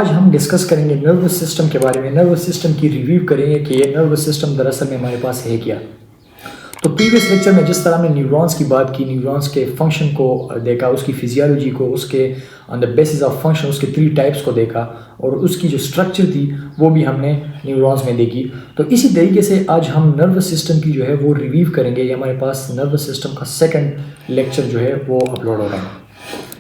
आज हम डिस्कस करेंगे नर्वस सिस्टम के बारे में, नर्वस सिस्टम की रिव्यू करेंगे कि ये नर्वस सिस्टम दरअसल में हमारे पास है क्या। तो प्रीवियस लेक्चर में जिस तरह हमने न्यूरॉन्स की बात की, न्यूरॉन्स के फंक्शन को देखा, उसकी फिजियोलॉजी को, उसके on the basis of function उसके 3 टाइप्स को देखा और उसकी जो स्ट्रक्चर थी वो भी हमने न्यूरॉन्स में देखी। तो इसी तरीके से आज हम नर्वस सिस्टम की जो है वो रिव्यू करेंगे। ये हमारे पास नर्वस सिस्टम का सेकंड लेक्चर जो है वो अपलोड हो रहा है।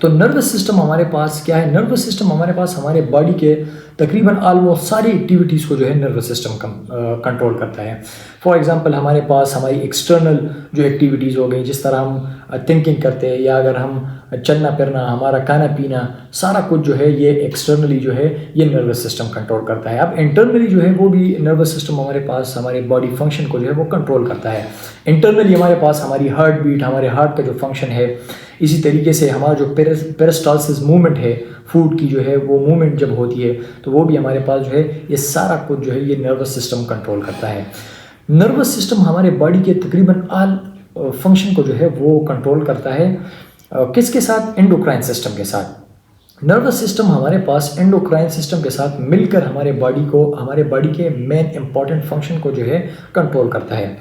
तो नर्वस सिस्टम हमारे पास क्या है? नर्वस सिस्टम हमारे पास हमारे बॉडी के तकरीबन ऑलमोस्ट सारी एक्टिविटीज़ को जो है नर्वस सिस्टम कंट्रोल करता है। फॉर एग्जांपल हमारे पास हमारी एक्सटर्नल जो एक्टिविटीज़ हो गई, जिस तरह हम थिंकिंग करते हैं या अगर हम चलना फिरना, हमारा खाना पीना, सारा कुछ जो है ये एक्सटर्नली जो है ये नर्वस सिस्टम कंट्रोल करता है। अब इंटरनली जो है वो भी नर्वस सिस्टम हमारे पास हमारे बॉडी फंक्शन को जो है वो कंट्रोल करता है। इंटरनली हमारे पास हमारी हार्ट बीट, हमारे हार्ट का जो फंक्शन है, इसी तरीके से हमारा जो पेरिस्टाल्सिस मूवमेंट है, फूड की जो है वो मूवमेंट जब होती है तो वो भी हमारे पास जो है ये सारा कुछ जो है ये नर्वस सिस्टम कंट्रोल करता है। नर्वस सिस्टम हमारे बॉडी के तकरीबन ऑल फंक्शन को जो है वो कंट्रोल करता है। किसके साथ? एंडोक्राइन सिस्टम के साथ। नर्वस सिस्टम हमारे पास एंडोक्राइन सिस्टम के साथ मिलकर हमारे बॉडी के मेन इंपॉर्टेंट फंक्शन को जो है कंट्रोल करता है।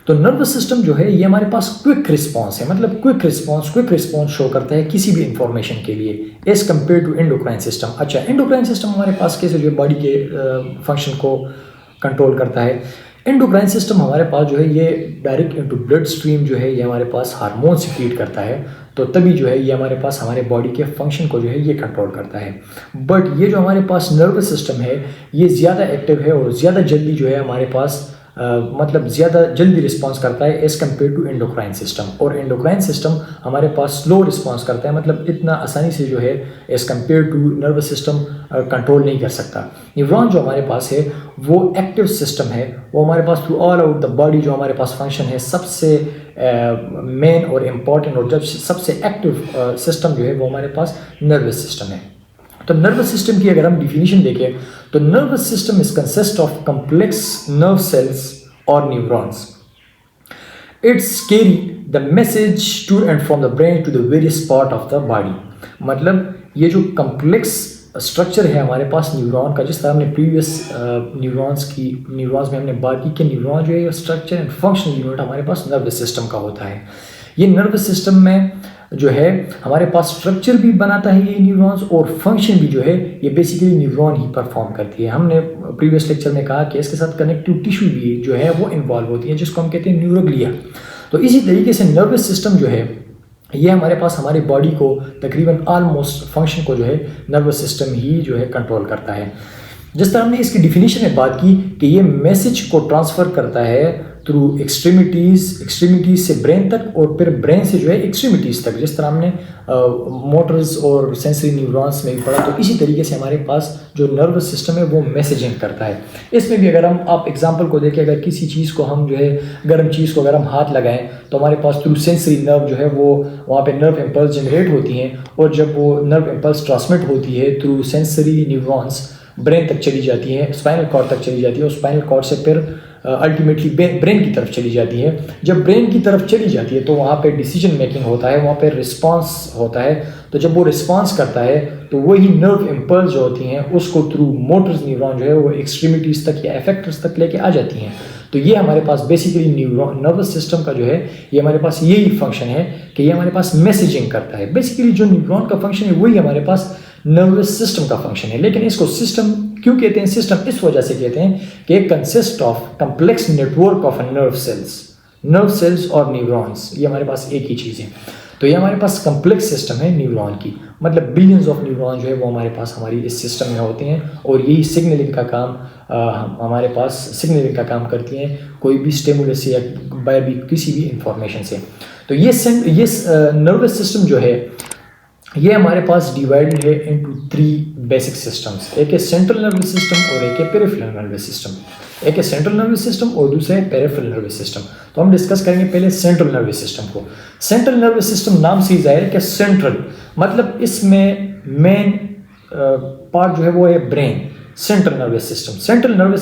तो नर्वस सिस्टम जो है ये हमारे पास क्विक रिस्पांस है, मतलब क्विक रिस्पांस शो करता है किसी भी इंफॉर्मेशन के लिए as compared to endocrine system. अच्छा, एंडोक्राइन सिस्टम हमारे पास कैसे जो है बॉडी के फंक्शन को कंट्रोल करता है? एंडोक्राइन सिस्टम हमारे पास जो है ये डायरेक्ट इनटू ब्लड स्ट्रीम जो है ये हमारे पास हार्मोन सिक्रीट करता है, तो तभी जो है ये हमारे पास हमारे बॉडी के फंक्शन को जो है ये कंट्रोल करता है। बट ये जो हमारे पास नर्वस सिस्टम है ये ज़्यादा एक्टिव है और ज़्यादा जल्दी जो है हमारे पास मतलब ज़्यादा जल्दी रिस्पांस करता है as compared to endocrine system. और एंडोक्राइन सिस्टम हमारे पास स्लो रिस्पांस करता है, मतलब इतना आसानी से जो है as compared to nervous system control नहीं कर सकता। न्यूरॉन जो हमारे पास है वो एक्टिव सिस्टम है, वो हमारे pass through all out the body जो हमारे पास फंक्शन है सबसे मेन और इम्पॉर्टेंट और जब सबसे एक्टिव सिस्टम जो है वो हमारे पास नर्वस सिस्टम है। तो नर्वस सिस्टम की अगर हम डिफिनीशन देखें तो nervous system is consist of complex nerve cells और neurons. Its carry the message to and from the brain to the various part of the body. मतलब ये जो कम्प्लेक्स स्ट्रक्चर है हमारे पास न्यूरॉन का, जिस तरह हमने प्रीवियस न्यूरॉन्स में हमने बात की कि न्यूरॉन जो है स्ट्रक्चर एंड फंक्शनल यूनिट हमारे पास नर्वस सिस्टम का होता है। ये नर्वस सिस्टम में जो है हमारे पास स्ट्रक्चर भी बनाता है ये न्यूरॉन्स और फंक्शन भी जो है ये बेसिकली न्यूरॉन ही परफॉर्म करती है। हमने प्रीवियस लेक्चर में कहा कि इसके साथ कनेक्टिव टिश्यू भी जो है वो इन्वॉल्व होती है, जिसको हम कहते हैं न्यूरोग्लिया। तो इसी तरीके से नर्वस सिस्टम जो है ये हमारे पास हमारी बॉडी को तकरीबन ऑलमोस्ट फंक्शन को जो है नर्वस सिस्टम ही जो है कंट्रोल करता है। जिस तरह हमने इसकी डिफिनीशन में बात की कि ये मैसेज को ट्रांसफ़र करता है थ्रू एक्सट्रीमिटीज़ से ब्रेन तक और फिर ब्रेन से जो है एक्सट्रीमिटीज़ तक, जिस तरह हमने मोटर्स और सेंसरी न्यूरॉन्स में भी पढ़ा। तो इसी तरीके से हमारे पास जो नर्वस सिस्टम है वो मैसेजिंग करता है। इसमें भी अगर हम आप एग्जांपल को देखें, अगर किसी चीज़ को हम जो है गर्म चीज़ को अगर हम हाथ लगाएं तो हमारे पास थ्रू सेंसरी नर्व जो है वो वहाँ पे नर्व इम्पल्स जनरेट होती हैं और जब वो नर्व इम्पल्स ट्रांसमिट होती है थ्रू सेंसरी न्यूरॉन्स ब्रेन तक चली जाती है, स्पाइनल कॉर्ड तक चली जाती है और स्पाइनल कॉर्ड से फिर अल्टीमेटली ब्रेन की तरफ चली जाती है। जब ब्रेन की तरफ चली जाती है तो वहाँ पे डिसीजन मेकिंग होता है, वहाँ पे रिस्पांस होता है। तो जब वो रिस्पांस करता है तो वही नर्व इम्पल्स जो होती हैं उसको थ्रू मोटर्स न्यूरॉन जो है वो एक्सट्रीमिटीज़ तक या एफेक्टर्स तक लेके आ जाती हैं। तो ये हमारे पास बेसिकली नर्वस सिस्टम का जो है ये हमारे पास यही फंक्शन है कि ये हमारे पास मैसेजिंग करता है। बेसिकली जो न्यूरॉन का फंक्शन है वही हमारे पास नर्वस सिस्टम का फंक्शन है। लेकिन इसको सिस्टम क्यों कहते हैं? सिस्टम इस वजह से कहते हैं कि एक consist of complex network of nerve cells और न्यूरॉन्स, ये हमारे पास एक ही चीज़ है। तो ये हमारे पास कम्प्लेक्स सिस्टम है न्यूरॉन की, मतलब बिलियंस ऑफ न्यूरॉन जो है वो हमारे पास हमारी इस सिस्टम में होते हैं और यही सिग्नलिंग का काम हमारे पास सिग्नलिंग का काम करती हैं कोई भी स्टिमुलस से या बाय भी किसी भी इंफॉर्मेशन से। तो ये नर्वस सिस्टम जो है ये हमारे पास डिवाइडेड है इनटू 3 बेसिक सिस्टम्स। एक है सेंट्रल नर्वस सिस्टम और एक है पेरिफेरल नर्वस सिस्टम। एक है सेंट्रल नर्वस सिस्टम और दूसरा है पेरिफेरल नर्वस सिस्टम। तो हम डिस्कस करेंगे पहले सेंट्रल नर्वस सिस्टम को। सेंट्रल नर्वस सिस्टम नाम से ही जाहिर है कि सेंट्रल मतलब इसमें मेन पार्ट जो है वो है ब्रेन। सेंट्रल नर्वस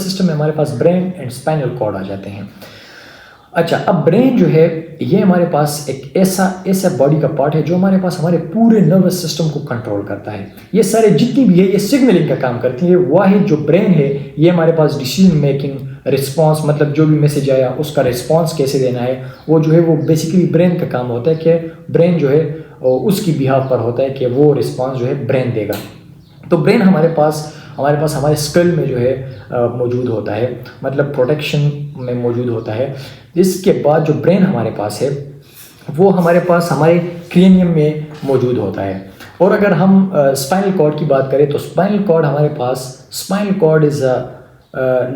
सिस्टम में हमारे पास ब्रेन एंड स्पाइनल कॉर्ड आ जाते हैं। अच्छा, अब ब्रेन जो है ये हमारे पास एक ऐसा बॉडी का पार्ट है जो हमारे पास हमारे पूरे नर्वस सिस्टम को कंट्रोल करता है। ये सारे जितनी भी है ये सिग्नलिंग का काम करती है। वाहिद जो ब्रेन है ये हमारे पास डिसीजन मेकिंग, रिस्पॉन्स, मतलब जो भी मैसेज आया उसका रिस्पॉन्स कैसे देना है वो जो है वो बेसिकली ब्रेन का काम होता है कि ब्रेन जो है उसकी बिहाफ पर होता है कि वो रिस्पॉन्स जो है ब्रेन देगा। तो ब्रेन हमारे पास हमारे स्कल में जो है मौजूद होता है, मतलब प्रोटेक्शन में मौजूद होता है। इसके बाद जो ब्रेन हमारे पास है वो हमारे पास हमारे क्रेनियम में मौजूद होता है। और अगर हम स्पाइनल कॉर्ड की बात करें तो स्पाइनल कॉर्ड हमारे पास, spinal cord is a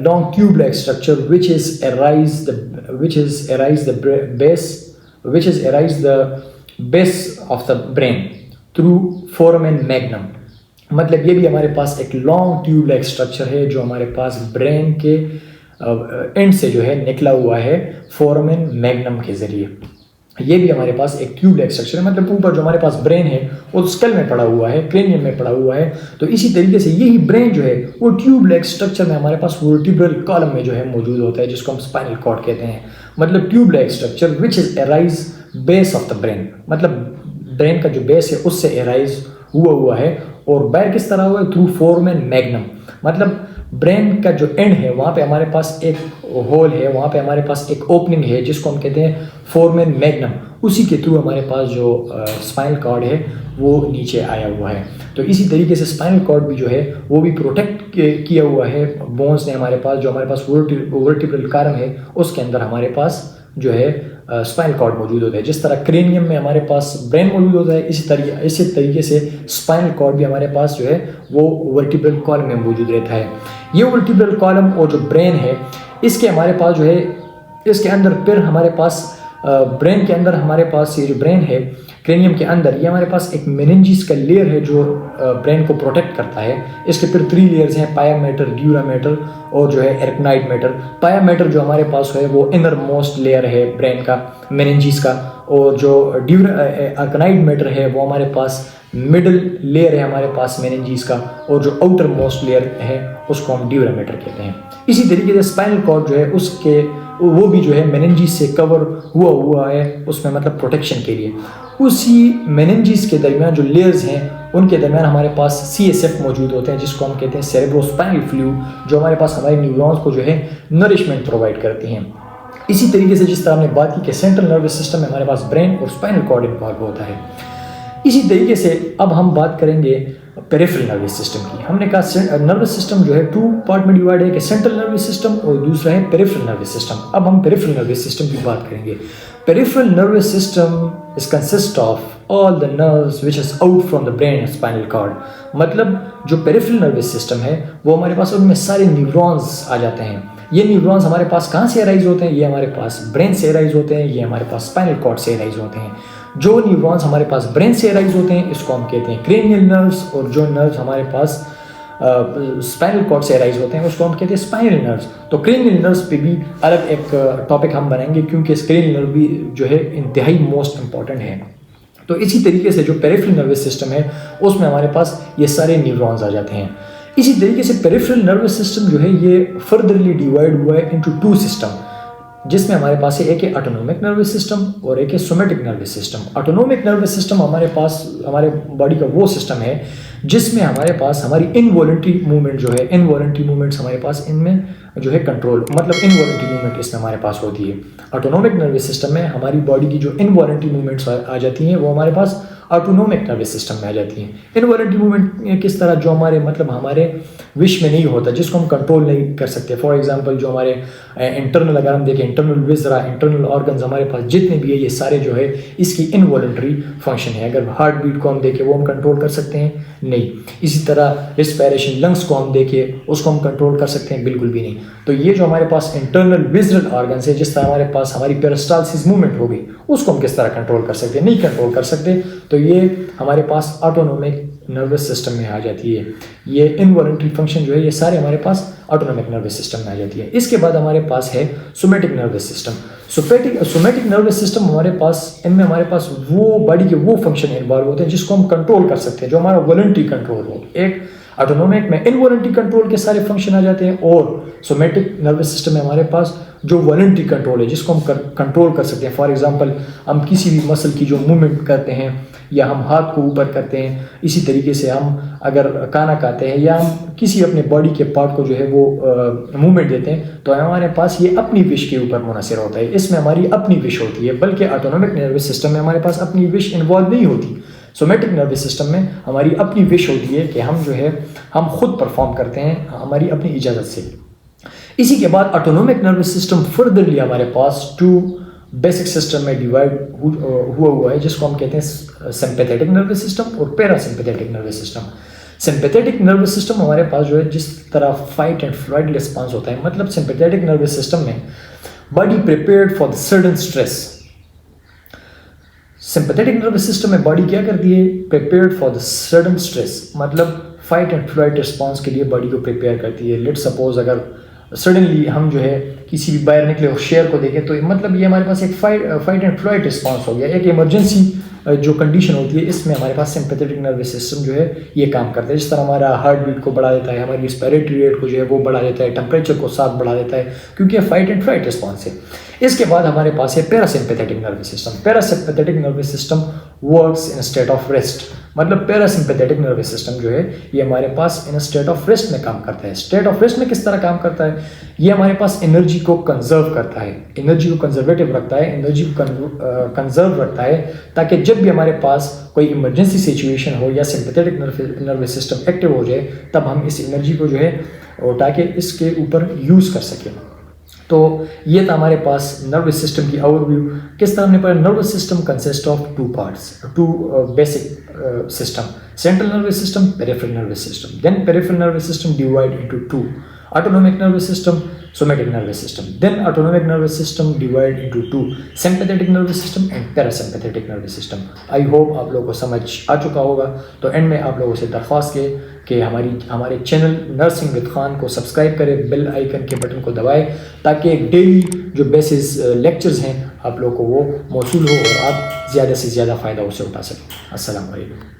long tube-like structure which is arise the base of the brain through foramen magnum। मतलब ये भी हमारे पास एक लॉन्ग ट्यूब लाइक स्ट्रक्चर है जो हमारे पास ब्रेन के एंड से जो है निकला हुआ है फोरामेन मैग्नम के जरिए। ये भी हमारे पास एक ट्यूब लाइक स्ट्रक्चर है, मतलब ऊपर जो हमारे पास ब्रेन है वो स्कल में पड़ा हुआ है, क्रेनियम में पड़ा हुआ है। तो इसी तरीके से यही ब्रेन जो है वो ट्यूब लाइक स्ट्रक्चर में हमारे पास वर्टिब्रल कॉलम में जो है मौजूद होता है, जिसको हम स्पाइनल कॉर्ड कहते हैं। मतलब tube like structure which is arise base of the brain, मतलब ब्रेन का जो बेस है उससे एराइज हुआ है। और बैर किस तरह हुआ है? Through foramen magnum. मतलब ब्रेन का जो एंड है वहाँ पे हमारे पास एक होल है, वहाँ पे हमारे पास एक ओपनिंग है जिसको हम कहते हैं फोरामेन मैग्नम। उसी के थ्रू हमारे पास जो स्पाइनल कॉर्ड है वो नीचे आया हुआ है। तो इसी तरीके से स्पाइनल कॉर्ड भी जो है वो भी प्रोटेक्ट किया हुआ है बोन्स ने हमारे पास। जो हमारे पास वर्टिब्रल कॉलम है उसके अंदर हमारे पास जो है स्पाइनल कॉर्ड मौजूद होता है। जिस तरह क्रेनियम में हमारे पास ब्रेन मौजूद होता है, इसी तरीके से स्पाइनल कॉर्ड भी हमारे पास जो है वो वर्टिब्रल कॉलम में मौजूद रहता है। ये वर्टिब्रल कॉलम और जो ब्रेन है इसके हमारे पास जो है इसके अंदर फिर हमारे पास ब्रेन के अंदर हमारे पास ये जो ब्रेन है क्रेनियम के अंदर ये हमारे पास एक मेनिंजिस का लेयर है जो ब्रेन को प्रोटेक्ट करता है। इसके फिर 3 लेयर्स हैं, पाया मैटर, ड्यूरा मैटर और जो है एरकनाइड मैटर। पाया मैटर जो हमारे पास है वो इनर मोस्ट लेयर है ब्रेन का, मेनिंजिस का, और जो एरकनाइड मैटर है वो हमारे पास मिडल लेयर है हमारे पास मेनिंजिस का, और जो आउटर मोस्ट लेयर है उसको हम ड्यूरा मैटर कहते हैं। इसी तरीके से स्पाइनल कॉर्ड जो है उसके वो भी जो है मेनिंजिस से कवर हुआ है उसमें, मतलब प्रोटेक्शन के लिए। उसी मेनिंजिस के दरमियान जो लेयर्स हैं उनके दरमियान हमारे पास CSF मौजूद होते हैं जिसको हम कहते हैं सेरेब्रोस्पाइनल फ्लूइड, जो हमारे पास हमारे न्यूरॉन्स को जो है नरिशमेंट प्रोवाइड करती हैं। इसी तरीके से जिस तरह हमने बात की कि सेंट्रल नर्वस सिस्टम में हमारे पास ब्रेन और स्पाइनल कॉर्ड इन्वॉल्व होता है, इसी तरीके से अब हम बात करेंगे पेरिफेरल नर्वस सिस्टम की। हमने कहा नर्वस सिस्टम जो है 2 पार्ट में डिवाइड है कि सेंट्रल नर्वस सिस्टम और दूसरा है पेरिफेरल नर्वस सिस्टम। अब हम पेरिफेरल नर्वस सिस्टम की बात करेंगे। Peripheral nervous system is consist of all the nerves which is out from the brain and spinal cord. मतलब जो पेरिफेरल नर्वस सिस्टम है वो हमारे पास उनमें सारे न्यूरॉन्स आ जाते हैं। ये न्यूरॉन्स हमारे पास कहाँ से अराइज होते हैं? ये हमारे पास ब्रेन से अराइज होते हैं, ये हमारे पास स्पाइनल कॉर्ड से अराइज होते हैं। जो न्यूरॉन्स हमारे पास ब्रेन से अराइज होते हैं इसको हम कहते हैं क्रेनियल नर्व्स, और जो नर्व्स हमारे पास स्पाइनल कॉर्ड से अराइज होते हैं उसको हम कहते हैं स्पाइनल नर्व्स। तो क्रेनियल नर्व्स पे भी अलग एक टॉपिक हम बनाएंगे क्योंकि क्रेनियल नर्व भी जो है इंतहाई मोस्ट इंपॉर्टेंट है। तो इसी तरीके से जो पेरिफेरल नर्वस सिस्टम है उसमें हमारे पास ये सारे न्यूरॉन्स आ जाते हैं। इसी तरीके से पेरिफेरल नर्वस सिस्टम जो है ये फर्दरली डिवाइड हुआ है इनटू 2 सिस्टम, जिसमें हमारे पास है एक है ऑटोनोमिक नर्वस सिस्टम और एक है somatic nervous system. Autonomic nervous system हमारे पास हमारे बॉडी का वो सिस्टम है जिसमें हमारे पास हमारी इनवॉलंटरी मूवमेंट जो है, इनवॉलंटरी मूवमेंट्स हमारे पास इनमें जो है कंट्रोल, मतलब इनवॉलंटरी मूवमेंट इसमें हमारे पास होती है। ऑटोनोमिक नर्वस सिस्टम में हमारी बॉडी की जो इनवॉलंटरी मूवमेंट्स आ जाती हैं वो हमारे पास ऑटोनोमिक नर्वस सिस्टम में आ जाती हैं। इनवॉलंटरी मूवमेंट किस तरह? जो हमारे मतलब हमारे विश में नहीं होता, जिसको हम कंट्रोल नहीं कर सकते। फॉर एग्जांपल जो हमारे इंटरनल, अगर हम देखें इंटरनल विजरा, इंटरनल ऑर्गन्स हमारे पास जितने भी है ये सारे जो है इसकी इनवॉलंटरी फंक्शन है। अगर हार्ट बीट को हम देखें वो हम कंट्रोल कर सकते हैं? नहीं। इसी तरह रिस्पायरेशन, लंग्स को हम देखें उसको हम कंट्रोल कर सकते हैं? बिल्कुल भी नहीं। तो ये जो हमारे पास इंटरनल विजरल ऑर्गन्स है, जिस तरह हमारे पास हमारी पेरिस्टाल्सिस मूवमेंट होगी उसको हम किस तरह कंट्रोल कर सकते हैं? नहीं कंट्रोल कर सकते। तो ये हमारे पास ऑटोनोमिक नर्वस सिस्टम में आ जाती है। ये इनवॉलंटरी फंक्शन जो है ये सारे हमारे पास ऑटोनोमिक नर्वस सिस्टम में आ जाती है। इसके बाद हमारे पास है somatic nervous system. Somatic nervous system हमारे पास, इनमें हमारे पास वो बॉडी के वो फंक्शन इन्वॉल्व होते हैं जिसको हम कंट्रोल कर सकते हैं, जो हमारा वॉलंटरी कंट्रोल हो। एक ऑटोनोमिक में इनवॉलंटरी कंट्रोल के सारे फंक्शन आ जाते हैं, और सोमेटिक नर्वस सिस्टम में हमारे पास जो वॉलंटरी कंट्रोल है जिसको हम कंट्रोल कर सकते हैं। फॉर एग्जांपल हम किसी भी मसल की जो मूवमेंट करते हैं या हम हाथ को ऊपर करते हैं, इसी तरीके से हम अगर खाना खाते हैं या हम किसी अपने बॉडी के पार्ट को जो है वो मूवमेंट देते हैं, तो हमारे पास ये अपनी विश के ऊपर मुनहसर होता है, इसमें हमारी अपनी विश होती है। बल्कि ऑटोनोमिक नर्वस सिस्टम में हमारे पास अपनी विश इन्वॉल्व नहीं होती। सोमेटिक नर्वस सिस्टम में हमारी अपनी विश होती है कि हम जो है हम खुद परफॉर्म करते हैं हमारी अपनी इजाज़त से। इसी के बाद ऑटोनोमिक नर्वस सिस्टम फर्दरली हमारे पास 2 बेसिक सिस्टम में डिवाइड हुआ है, जिसको हम कहते हैं सिंपैथेटिक नर्वस सिस्टम और parasympathetic nervous system. Sympathetic nervous system हमारे पास जो है जिस तरह फाइट एंड फ्लाइट रिस्पांस होता है, मतलब सिंपैथेटिक नर्वस सिस्टम में body prepared for the sudden stress. Sympathetic nervous system में बॉडी क्या करती है, prepared for the sudden stress, मतलब फाइट एंड फ्लाइट रिस्पांस के लिए बॉडी को प्रिपेयर करती है। लेट सपोज अगर सडनली हम जो है किसी भी बाहर निकले और शेयर को देखें, तो मतलब ये हमारे पास एक फाइट एंड फ्लाइट रिस्पांस हो गया, एक इमरजेंसी जो कंडीशन होती है, इसमें हमारे पास सिंपैथेटिक नर्वस सिस्टम जो है ये काम करता है। जिस तरह हमारा हार्ट बीट को बढ़ा देता है, हमारी रेस्पिरेटरी रेट को जो है वो बढ़ा देता है, टेम्परेचर को साथ बढ़ा देता है, क्योंकि ये फाइट एंड फ्लाइट रिस्पांस है। इसके बाद हमारे पास है parasympathetic nervous system. Parasympathetic nervous system works in state of rest, मतलब पैरासिम्पैथेटिक नर्वस सिस्टम जो है ये हमारे पास इन स्टेट ऑफ रेस्ट में काम करता है। स्टेट ऑफ रेस्ट में किस तरह काम करता है, ये हमारे पास एनर्जी को कंजर्व करता है, एनर्जी को कंजर्वेटिव रखता है, एनर्जी को कंजर्व रखता है, ताकि जब भी हमारे पास कोई इमरजेंसी सिचुएशन हो या सिंपैथेटिक नर्वस सिस्टम एक्टिव हो जाए, तब हम इस एनर्जी को जो है उठा के इसके ऊपर यूज़ कर सकें। तो ये था हमारे पास नर्वस सिस्टम की ओवरव्यू। किस तरह हमने पढ़ा, nervous system consist of 2 parts, 2 basic system, central nervous system, peripheral nervous system. Then peripheral nervous system divide into 2, autonomic nervous system, somatic nervous system. Then autonomic nervous system divide into 2, sympathetic nervous system and parasympathetic nervous system. I hope आप लोगों को समझ आ चुका होगा। तो and में आप लोगों से दरख्वास्त है कि हमारे चैनल नर्सिंग विद खान को सब्सक्राइब करें, बेल आइकन के बटन को दबाएं, ताकि डेली जो बेसिस लेक्चर्स हैं आप लोगों को वो मौसूल हो और आप ज़्यादा से ज़्यादा फ़ायदा उससे उठा सकें। अस्सलाम वालेकुम।